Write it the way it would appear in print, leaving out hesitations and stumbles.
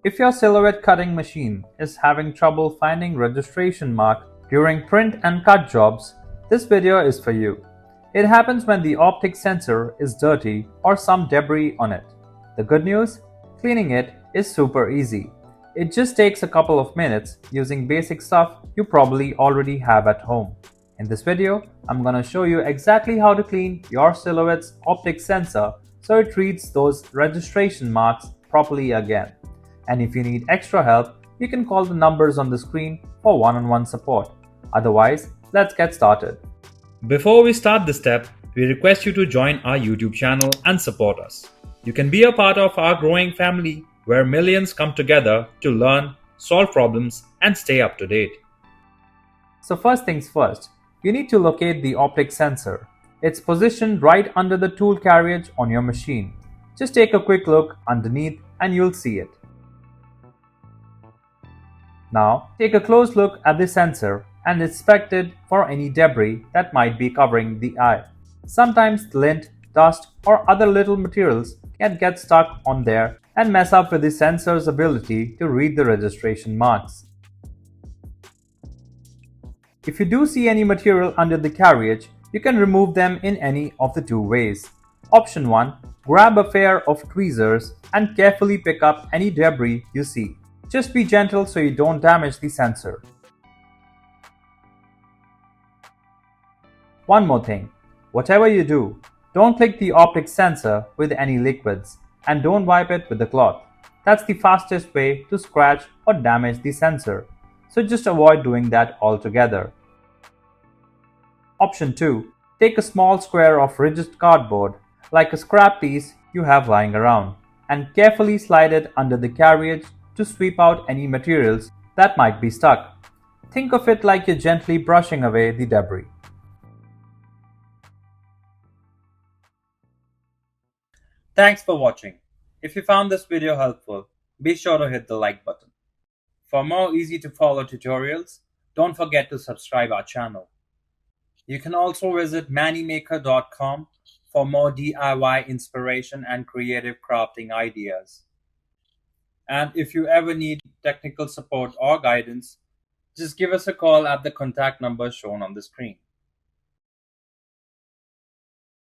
If your silhouette cutting machine is having trouble finding registration mark during print and cut jobs, this video is for you. It happens when the optic sensor is dirty or some debris on it. The good news? Cleaning it is super easy. It just takes a couple of minutes using basic stuff you probably already have at home. In this video, I'm gonna show you exactly how to clean your silhouette's optic sensor so it reads those registration marks properly again. And if you need extra help, you can call the numbers on the screen for one-on-one support. Otherwise, let's get started. Before we start this step, we request you to join our YouTube channel and support us. You can be a part of our growing family where millions come together to learn, solve problems, and stay up to date. So first things first, you need to locate the optic sensor. It's positioned right under the tool carriage on your machine. Just take a quick look underneath and you'll see it. Now, take a close look at the sensor and inspect it for any debris that might be covering the eye. Sometimes lint, dust, or other little materials can get stuck on there and mess up with the sensor's ability to read the registration marks. If you do see any material under the carriage, you can remove them in any of the two ways. Option 1. Grab a pair of tweezers and carefully pick up any debris you see. Just be gentle so you don't damage the sensor. One more thing, whatever you do, don't click the optic sensor with any liquids and don't wipe it with a cloth. That's the fastest way to scratch or damage the sensor, so just avoid doing that altogether. Option 2. Take a small square of rigid cardboard, like a scrap piece you have lying around, and carefully slide it under the carriage to sweep out any materials that might be stuck. Think of it like you're gently brushing away the debris. Thanks for watching. If you found this video helpful, be sure to hit the like button. For more easy to follow tutorials, don't forget to subscribe our channel. You can also visit mannymaker.com for more DIY inspiration and creative crafting ideas. And if you ever need technical support or guidance, just give us a call at the contact number shown on the screen.